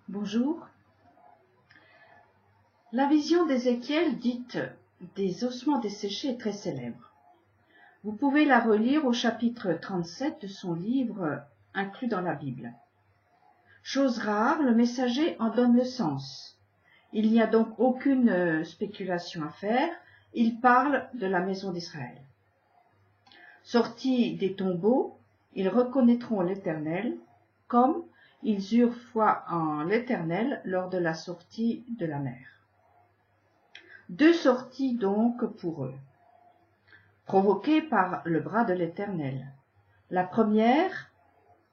Bonjour. La vision d'Ézéchiel dite des ossements desséchés est très célèbre. Vous pouvez la relire au chapitre 37 de son livre inclus dans la Bible. Chose rare, le messager en donne le sens. Il n'y a donc aucune spéculation à faire, il parle de la maison d'Israël. Sortis des tombeaux, ils reconnaîtront l'Éternel, comme ils eurent foi en l'Éternel lors de la sortie de la mer. Deux sorties donc pour eux, provoquées par le bras de l'Éternel. La première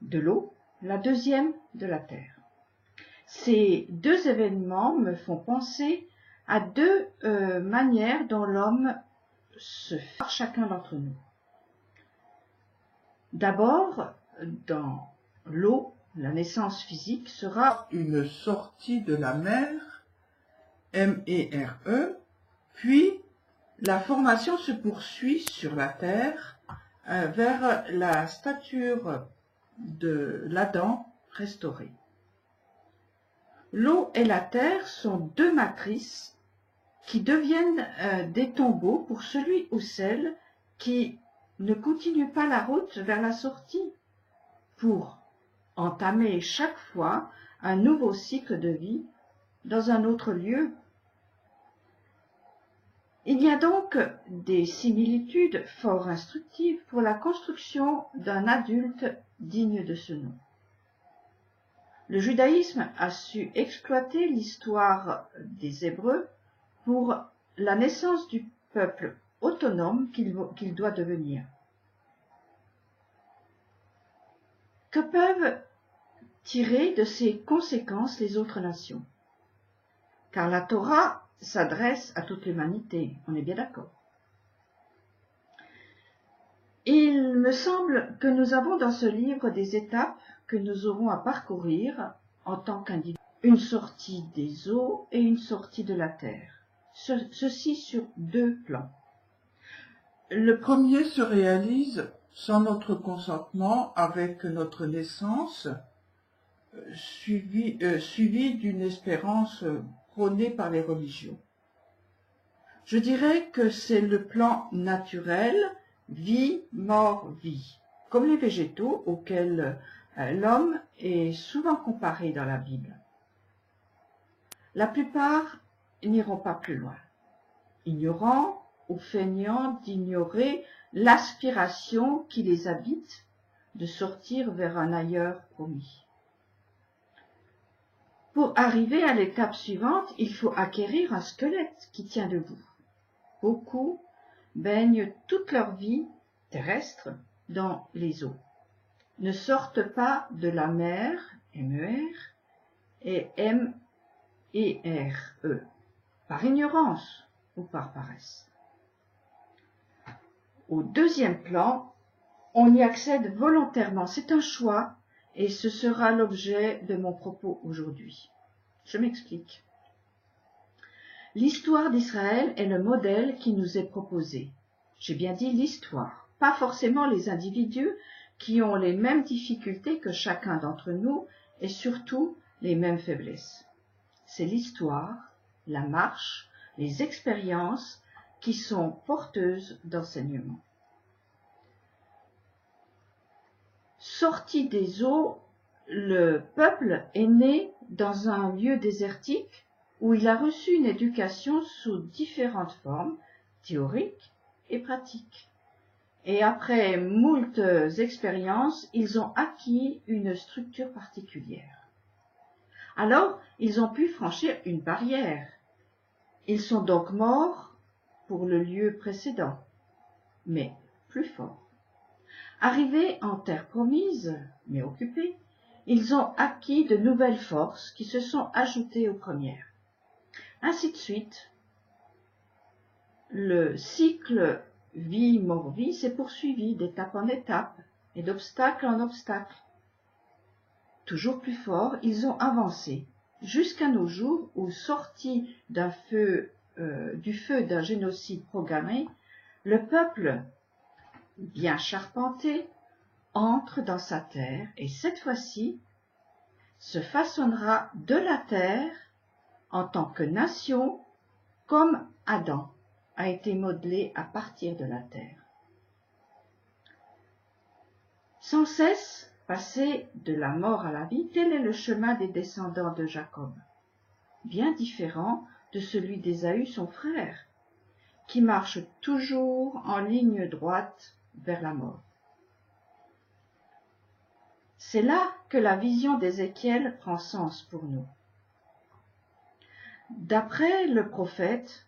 de l'eau, la deuxième de la terre. Ces deux événements me font penser à deux manières dont l'homme se fait par chacun d'entre nous. D'abord, dans l'eau, la naissance physique sera une sortie de la mer, M-E-R-E, puis la formation se poursuit sur la terre vers la stature de l'Adam restauré. L'eau et la terre sont deux matrices qui deviennent des tombeaux pour celui ou celle qui ne continue pas la route vers la sortie pour entamer chaque fois un nouveau cycle de vie dans un autre lieu. Il y a donc des similitudes fort instructives pour la construction d'un adulte digne de ce nom. Le judaïsme a su exploiter l'histoire des Hébreux pour la naissance du peuple autonome qu'il doit devenir. Que peuvent tirer de ces conséquences les autres nations? Car la Torah s'adresse à toute l'humanité, on est bien d'accord. Il me semble que nous avons dans ce livre des étapes que nous aurons à parcourir en tant qu'individus. Une sortie des eaux et une sortie de la terre. Ceci sur deux plans. Le premier se réalise sans notre consentement avec notre naissance, suivi d'une espérance prônée par les religions. Je dirais que c'est le plan naturel, vie, mort, vie, comme les végétaux auxquels l'homme est souvent comparé dans la Bible. La plupart n'iront pas plus loin, ignorant ou feignant d'ignorer l'aspiration qui les habite de sortir vers un ailleurs promis. Pour arriver à l'étape suivante, il faut acquérir un squelette qui tient debout. Beaucoup baignent toute leur vie terrestre dans les eaux, ne sortent pas de la mer, M-E-R, et M-E-R-E, par ignorance ou par paresse. Au deuxième plan, on y accède volontairement, c'est un choix, et ce sera l'objet de mon propos aujourd'hui. Je m'explique. L'histoire d'Israël est le modèle qui nous est proposé. J'ai bien dit l'histoire, pas forcément les individus qui ont les mêmes difficultés que chacun d'entre nous et surtout les mêmes faiblesses. C'est l'histoire, la marche, les expériences qui sont porteuses d'enseignements. Sorti des eaux, le peuple est né dans un lieu désertique où il a reçu une éducation sous différentes formes, théoriques et pratiques. Et après moult expériences, ils ont acquis une structure particulière. Alors, ils ont pu franchir une barrière. Ils sont donc morts pour le lieu précédent, mais plus forts. Arrivés en terre promise, mais occupés, ils ont acquis de nouvelles forces qui se sont ajoutées aux premières. Ainsi de suite, le cycle vie-mort-vie s'est poursuivi d'étape en étape et d'obstacle en obstacle. Toujours plus forts, ils ont avancé jusqu'à nos jours où, sortis du feu d'un génocide programmé, le peuple, bien charpenté, entre dans sa terre et cette fois-ci, se façonnera de la terre en tant que nation, comme Adam a été modelé à partir de la terre. Sans cesse passer de la mort à la vie, tel est le chemin des descendants de Jacob, bien différent de celui d'Ésaü son frère, qui marche toujours en ligne droite vers la mort. C'est là que la vision d'Ézéchiel prend sens pour nous. D'après le prophète,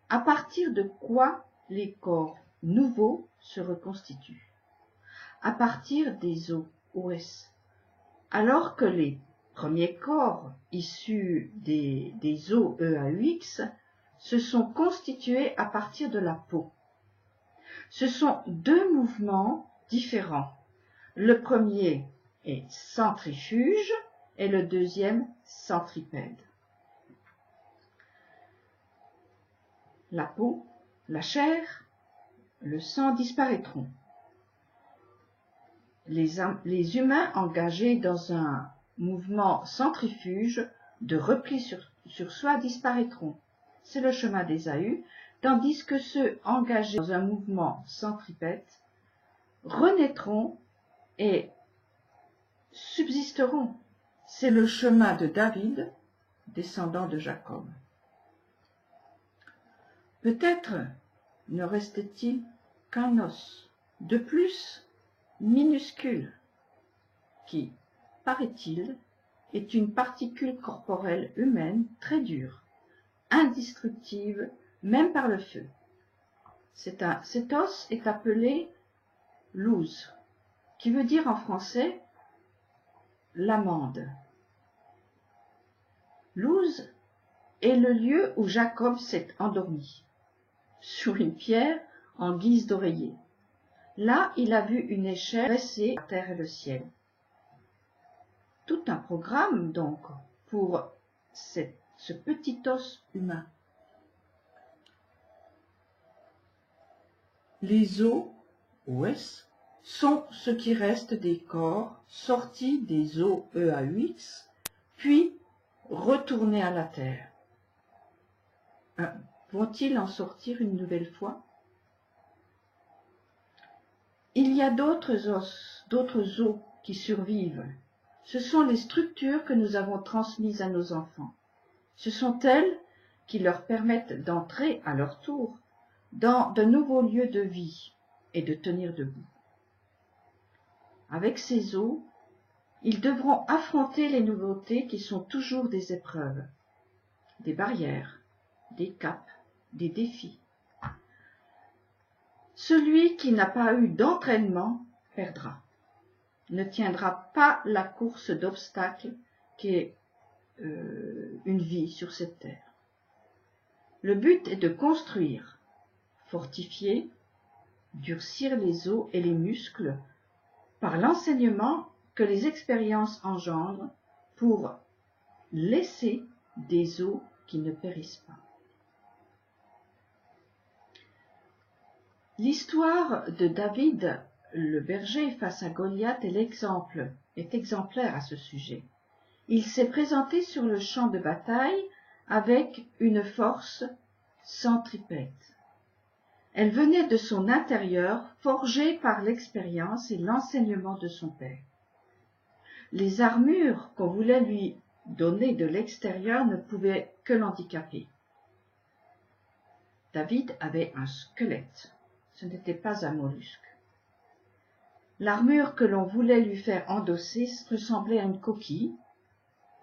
à partir de quoi les corps nouveaux se reconstituent? À partir des OS. Alors que les premiers corps issus des OEAUX se sont constitués à partir de la peau. Ce sont deux mouvements différents. Le premier est centrifuge et le deuxième centripède. La peau, la chair, le sang disparaîtront. Les humains engagés dans un mouvement centrifuge de repli sur soi disparaîtront. C'est le chemin d'Ésaü, tandis que ceux engagés dans un mouvement centripète renaîtront et subsisteront. C'est le chemin de David, descendant de Jacob. Peut-être ne restait-il qu'un os de plus minuscule qui, paraît-il, est une particule corporelle humaine très dure, indestructible même par le feu. Cet os est appelé l'ouz, qui veut dire en français l'amande. L'ouz est le lieu où Jacob s'est endormi, sur une pierre en guise d'oreiller. Là, il a vu une échelle dressée à la terre et le ciel. Tout un programme, donc, pour ce petit os humain. Les OS sont ce qui reste des corps sortis des OEAUX, puis retournés à la terre. Vont-ils en sortir une nouvelle fois? Il y a d'autres os qui survivent. Ce sont les structures que nous avons transmises à nos enfants. Ce sont elles qui leur permettent d'entrer à leur tour dans de nouveaux lieux de vie et de tenir debout. Avec ces os, ils devront affronter les nouveautés qui sont toujours des épreuves, des barrières, des caps, des défis. Celui qui n'a pas eu d'entraînement perdra, ne tiendra pas la course d'obstacles qu'est une vie sur cette terre. Le but est de construire, fortifier, durcir les os et les muscles par l'enseignement que les expériences engendrent pour laisser des os qui ne périssent pas. L'histoire de David le berger face à Goliath est exemplaire à ce sujet. Il s'est présenté sur le champ de bataille avec une force centripète. Elle venait de son intérieur, forgée par l'expérience et l'enseignement de son père. Les armures qu'on voulait lui donner de l'extérieur ne pouvaient que l'handicaper. David avait un squelette, ce n'était pas un mollusque. L'armure que l'on voulait lui faire endosser ressemblait à une coquille,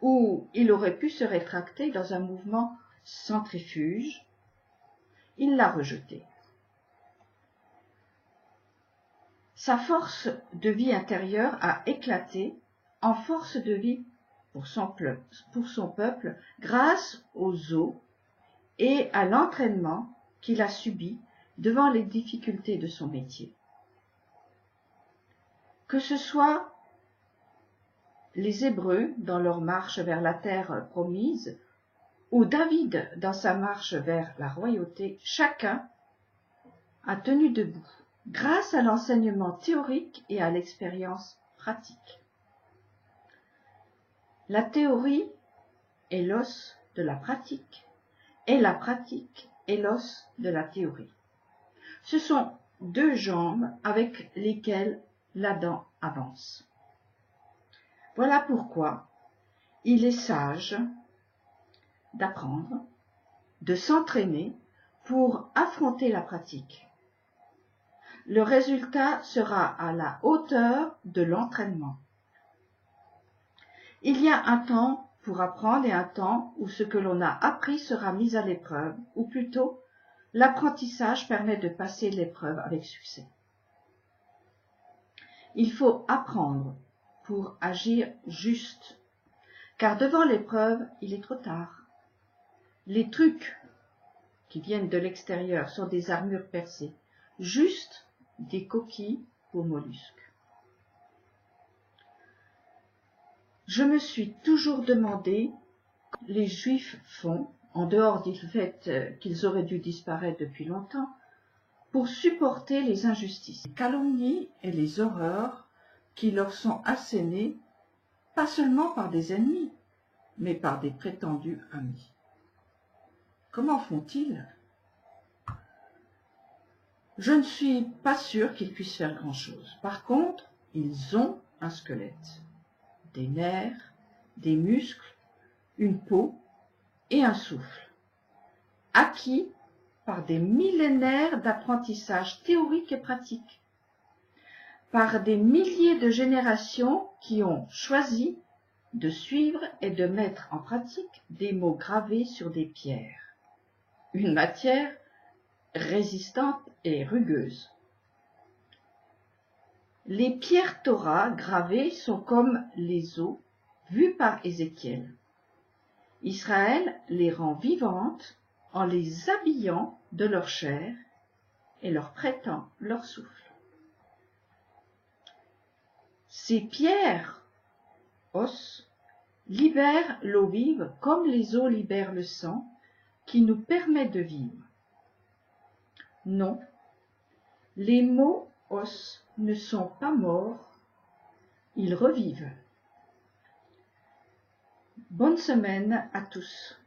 où il aurait pu se rétracter dans un mouvement centrifuge. Il l'a rejetée. Sa force de vie intérieure a éclaté en force de vie pour son peuple grâce aux os et à l'entraînement qu'il a subi devant les difficultés de son métier. Que ce soit les Hébreux dans leur marche vers la terre promise, ou David dans sa marche vers la royauté, chacun a tenu debout, grâce à l'enseignement théorique et à l'expérience pratique. La théorie est l'os de la pratique, et la pratique est l'os de la théorie. Ce sont deux jambes avec lesquelles l'Adam avance. Voilà pourquoi il est sage d'apprendre, de s'entraîner pour affronter la pratique. Le résultat sera à la hauteur de l'entraînement. Il y a un temps pour apprendre et un temps où ce que l'on a appris sera mis à l'épreuve, ou plutôt, l'apprentissage permet de passer l'épreuve avec succès. Il faut apprendre pour agir juste, car devant l'épreuve, il est trop tard. Les trucs qui viennent de l'extérieur sont des armures percées, juste des coquilles aux mollusques. Je me suis toujours demandé les Juifs font, en dehors du fait qu'ils auraient dû disparaître depuis longtemps, pour supporter les injustices, les calomnies et les horreurs qui leur sont assénées, pas seulement par des ennemis, mais par des prétendus amis. Comment font-ils? Je ne suis pas sûre qu'ils puissent faire grand-chose. Par contre, ils ont un squelette, des nerfs, des muscles, une peau et un souffle, acquis par des millénaires d'apprentissage théorique et pratique, par des milliers de générations qui ont choisi de suivre et de mettre en pratique des mots gravés sur des pierres, une matière résistante et rugueuse. Les pierres Torah gravées sont comme les os vus par Ézéchiel. Israël les rend vivantes en les habillant de leur chair et leur prêtant leur souffle. Ces pierres, os, libèrent l'eau vive comme les os libèrent le sang qui nous permet de vivre. Non, les mots os ne sont pas morts, ils revivent. Bonne semaine à tous.